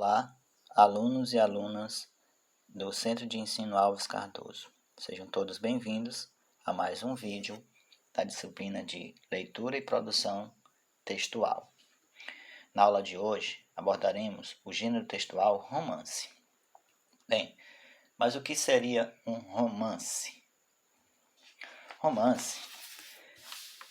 Olá, alunos e alunas do Centro de Ensino Alves Cardoso. Sejam todos bem-vindos a mais um vídeo da disciplina de Leitura e Produção Textual. Na aula de hoje abordaremos o gênero textual romance. Bem, mas o que seria um romance? Romance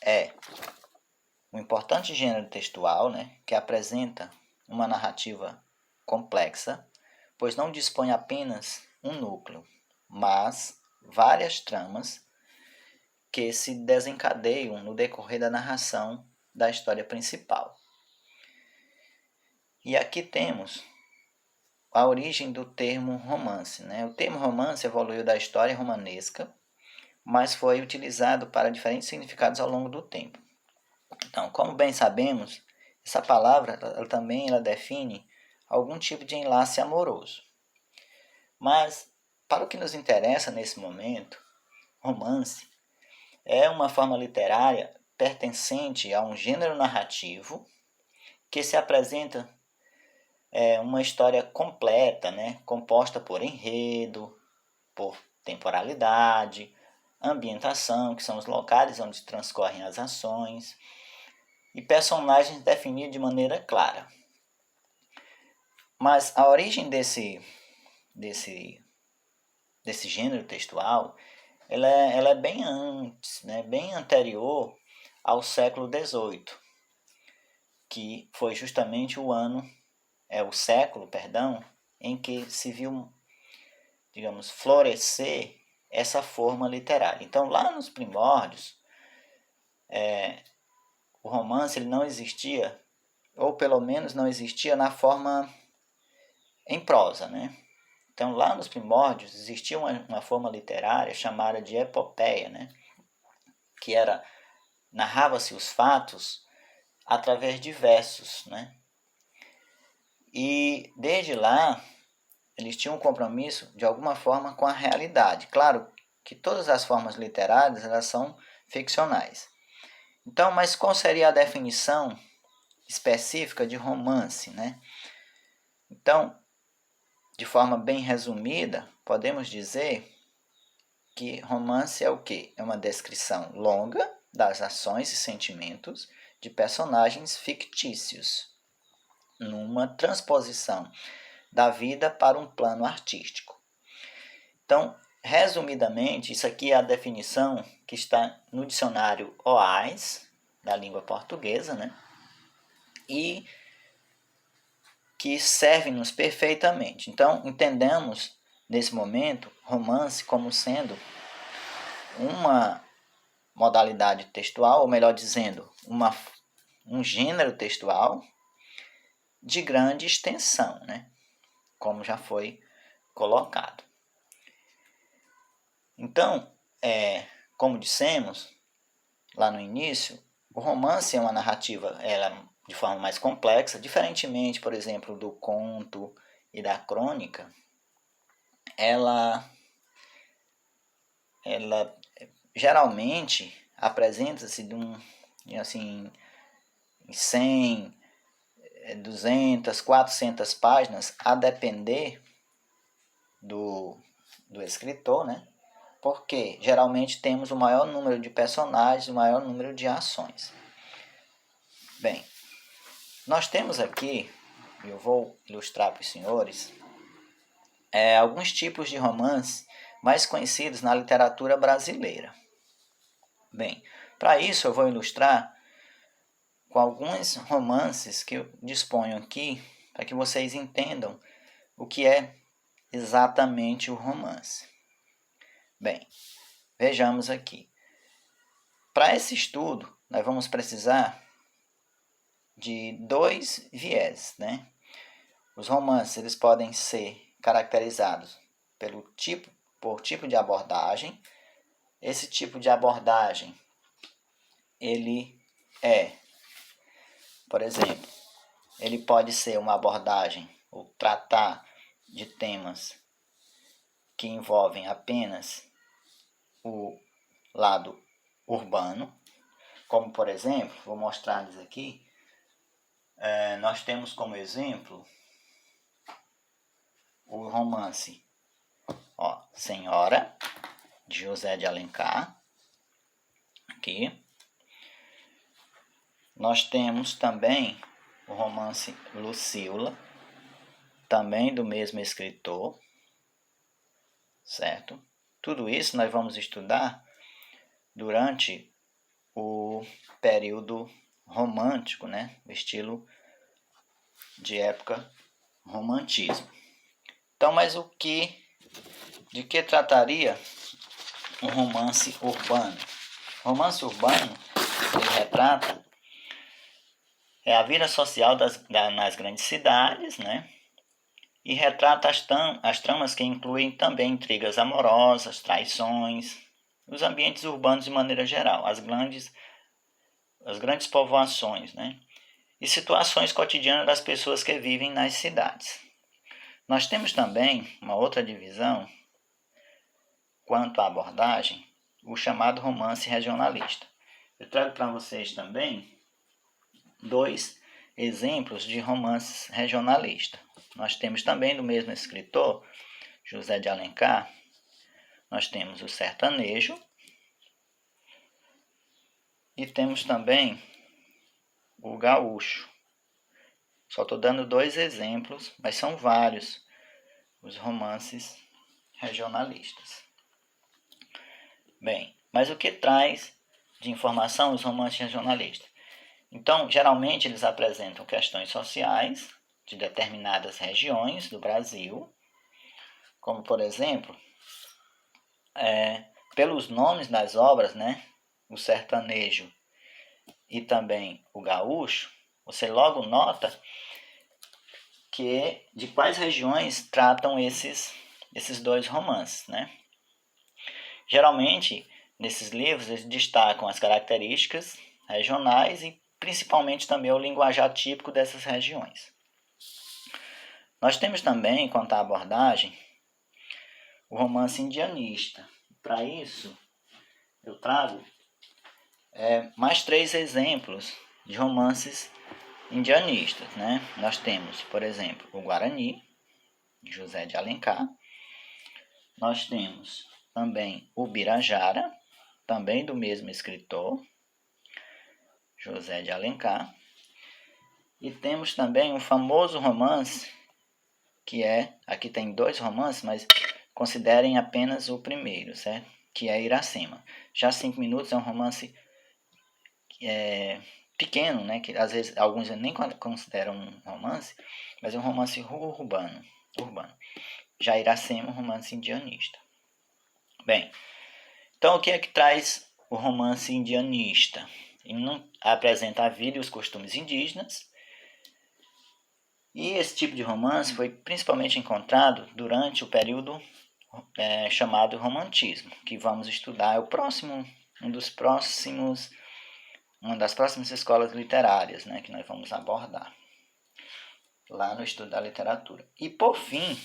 é um importante gênero textual, que apresenta uma narrativa complexa, pois não dispõe apenas um núcleo, mas várias tramas que se desencadeiam no decorrer da narração da história principal. E aqui temos a origem do termo romance. O termo romance evoluiu da história romanesca, mas foi utilizado para diferentes significados ao longo do tempo. Então, como bem sabemos, essa palavra ela define algum tipo de enlace amoroso. Mas, para o que nos interessa nesse momento, romance é uma forma literária pertencente a um gênero narrativo que se apresenta uma história completa, composta por enredo, por temporalidade, ambientação, que são os locais onde transcorrem as ações, e personagens definidos de maneira clara. Mas a origem desse gênero textual, ela é bem antes, bem anterior ao século XVIII, que foi justamente o século, em que se viu, florescer essa forma literária. Então, lá nos primórdios, o romance ele não existia, ou pelo menos não existia na forma em prosa, Então, lá nos primórdios, existia uma forma literária chamada de epopeia, que narrava-se os fatos através de versos, E desde lá, eles tinham um compromisso, de alguma forma, com a realidade. Claro que todas as formas literárias elas são ficcionais. Então, mas qual seria a definição específica de romance, Então, de forma bem resumida, podemos dizer que romance é o quê? É uma descrição longa das ações e sentimentos de personagens fictícios, numa transposição da vida para um plano artístico. Então, resumidamente, isso aqui é a definição que está no dicionário OAS, da língua portuguesa, e que serve-nos perfeitamente. Então, entendemos, nesse momento, romance como sendo uma modalidade textual, ou melhor dizendo, um gênero textual de grande extensão, como já foi colocado. Então, como dissemos lá no início, o romance é uma narrativa de forma mais complexa, diferentemente, por exemplo, do conto e da crônica. Ela geralmente apresenta-se em 100, 200, 400 páginas, a depender do escritor, porque geralmente temos o maior número de personagens, o maior número de ações. Bem, nós temos aqui, eu vou ilustrar para os senhores, alguns tipos de romance mais conhecidos na literatura brasileira. Bem, para isso eu vou ilustrar com alguns romances que eu disponho aqui, para que vocês entendam o que é exatamente o romance. Bem, vejamos aqui. Para esse estudo, nós vamos precisar de dois vieses, Os romances eles podem ser caracterizados por tipo de abordagem. Esse tipo de abordagem, ele por exemplo, ele pode ser uma abordagem ou tratar de temas que envolvem apenas o lado urbano, como por exemplo, vou mostrar-lhes aqui, nós temos como exemplo romance, Senhora, de José de Alencar. Aqui. Nós temos também o romance Lucíola, também do mesmo escritor, certo? Tudo isso nós vamos estudar durante o período romântico, né? O estilo de época romantismo. Então, mas de que trataria um romance urbano? O romance urbano, ele retrata a vida social nas grandes cidades, né? E retrata as tramas que incluem também intrigas amorosas, traições, os ambientes urbanos de maneira geral, as grandes povoações, né? E situações cotidianas das pessoas que vivem nas cidades. Nós temos também uma outra divisão quanto à abordagem, o chamado romance regionalista. Eu trago para vocês também 2 exemplos de romances regionalistas. Nós temos também do mesmo escritor, José de Alencar, nós temos o sertanejo e temos também o gaúcho. Só estou dando 2 exemplos, mas são vários os romances regionalistas. Bem, mas o que traz de informação os romances regionalistas? Então, geralmente eles apresentam questões sociais de determinadas regiões do Brasil, como por exemplo, pelos nomes das obras, né? O sertanejo e também o gaúcho, você logo nota que de quais regiões tratam esses 2 romances, né? Geralmente, nesses livros, eles destacam as características regionais e principalmente também o linguajar típico dessas regiões. Nós temos também, quanto à abordagem, o romance indianista. Para isso, eu trago mais 3 exemplos de romances indianistas, né? Nós temos, por exemplo, o Guarani, de José de Alencar. Nós temos também o Birajara, também do mesmo escritor, José de Alencar. E temos também um famoso romance, aqui tem 2 romances, mas considerem apenas o primeiro, certo? Que é Iracema. Já 5 minutos é um romance pequeno, né? Que às vezes alguns nem consideram um romance, mas é um romance urbano. Já Iracema é um romance indianista. Bem, então o que é que traz o romance indianista? Ele não apresenta a vida e os costumes indígenas. E esse tipo de romance foi principalmente encontrado durante o período chamado romantismo, que vamos estudar, uma das próximas escolas literárias, né, que nós vamos abordar lá no estudo da literatura. E por fim,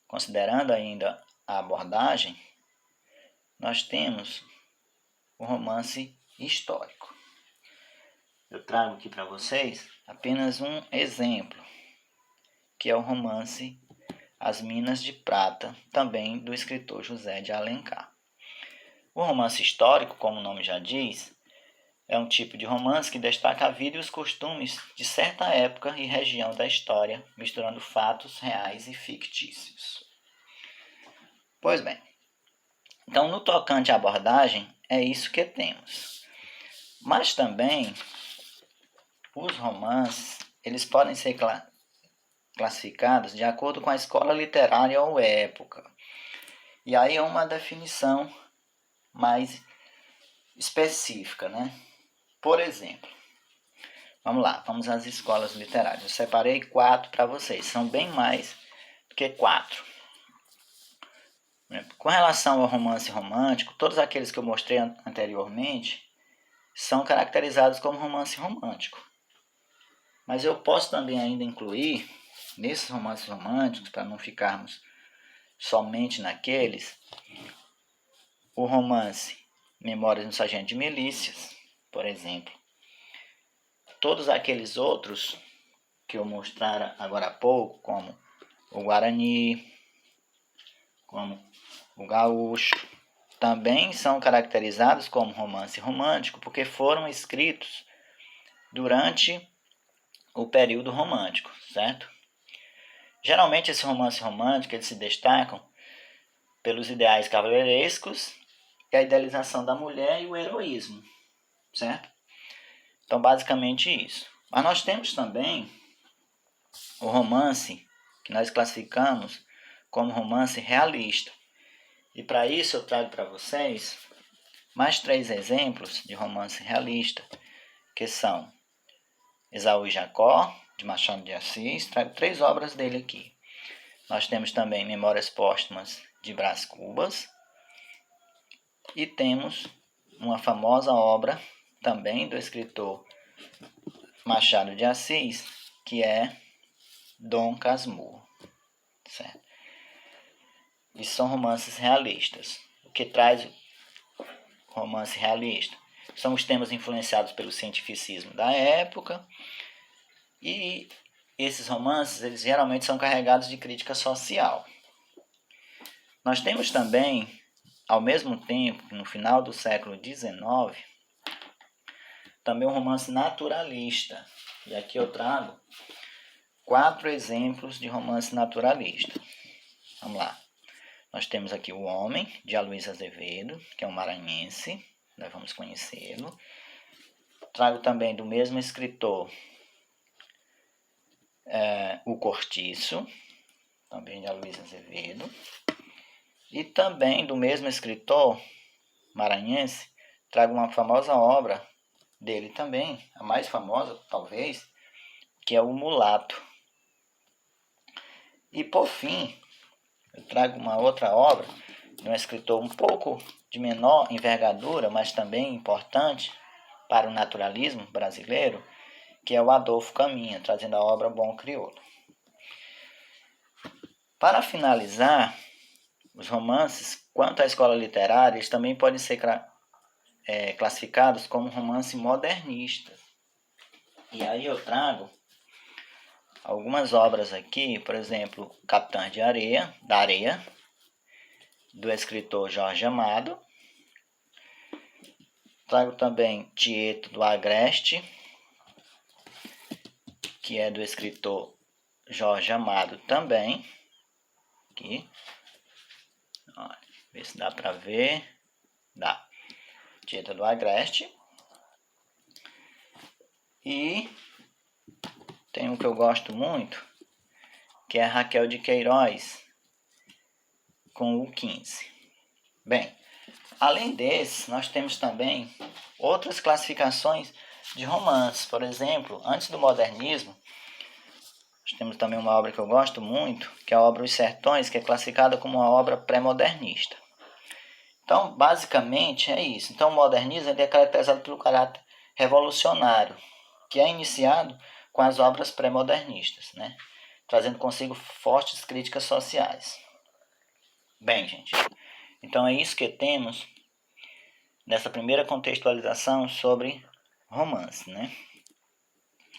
considerando ainda a abordagem, nós temos o romance histórico. Eu trago aqui para vocês apenas um exemplo, que é o romance As Minas de Prata, também do escritor José de Alencar. O romance histórico, como o nome já diz, é um tipo de romance que destaca a vida e os costumes de certa época e região da história, misturando fatos reais e fictícios. Pois bem, então no tocante à abordagem, é isso que temos. Mas também os romances, eles podem ser classificados de acordo com a escola literária ou época. E aí é uma definição mais específica, né? Por exemplo, vamos às escolas literárias. Eu separei 4 para vocês, são bem mais do que 4. Com relação ao romance romântico, todos aqueles que eu mostrei anteriormente são caracterizados como romance romântico. Mas eu posso também ainda incluir, nesses romances românticos, para não ficarmos somente naqueles, o romance Memórias de um Sargento de Milícias, por exemplo. Todos aqueles outros que eu mostrar agora há pouco, como o guarani, como o gaúcho, também são caracterizados como romance romântico porque foram escritos durante o período romântico, certo? Geralmente esse romance romântico eles se destacam pelos ideais cavalheirescos e a idealização da mulher e o heroísmo, certo? Então, basicamente isso. Mas nós temos também o romance que nós classificamos como romance realista. E para isso eu trago para vocês mais 3 exemplos de romance realista, que são Esaú e Jacó, de Machado de Assis. Trago 3 obras dele aqui. Nós temos também Memórias Póstumas de Brás Cubas. E temos uma famosa obra também do escritor Machado de Assis, que é Dom Casmurro. Certo? E são romances realistas. O que traz romance realista? São os temas influenciados pelo cientificismo da época. E esses romances, eles geralmente são carregados de crítica social. Nós temos também, ao mesmo tempo, no final do século XIX, também um romance naturalista. E aqui eu trago 4 exemplos de romance naturalista. Vamos lá. Nós temos aqui O Homem, de Aloysio Azevedo, que é um maranhense. Nós vamos conhecê-lo. Trago também do mesmo escritor O Cortiço, também de Aloysio Azevedo. E também do mesmo escritor maranhense, trago uma famosa obra dele também, a mais famosa talvez, que é O Mulato. E por fim, eu trago uma outra obra de um escritor um pouco de menor envergadura, mas também importante para o naturalismo brasileiro, que é o Adolfo Caminha, trazendo a obra Bom Crioulo. Para finalizar, os romances, quanto à escola literária, eles também podem ser classificados como romance modernista. E aí eu trago algumas obras aqui, por exemplo, Capitães de Areia, da Areia, do escritor Jorge Amado. Trago também Tieto do Agreste, que é do escritor Jorge Amado também. Aqui. Olha, ver se dá para ver. Dá. Tieto do Agreste. E tem um que eu gosto muito, que é Raquel de Queiroz, com o 15. Bem, além desse, nós temos também outras classificações de romances. Por exemplo, antes do modernismo, nós temos também uma obra que eu gosto muito, que é a obra Os Sertões, que é classificada como uma obra pré-modernista. Então, basicamente, é isso. Então, o modernismo ele é caracterizado pelo caráter revolucionário, que é iniciado com as obras pré-modernistas, né? Trazendo consigo fortes críticas sociais. Bem, gente, então é isso que temos nessa primeira contextualização sobre romance, né?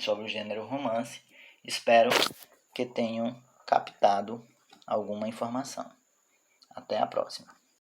Sobre o gênero romance. Espero que tenham captado alguma informação. Até a próxima.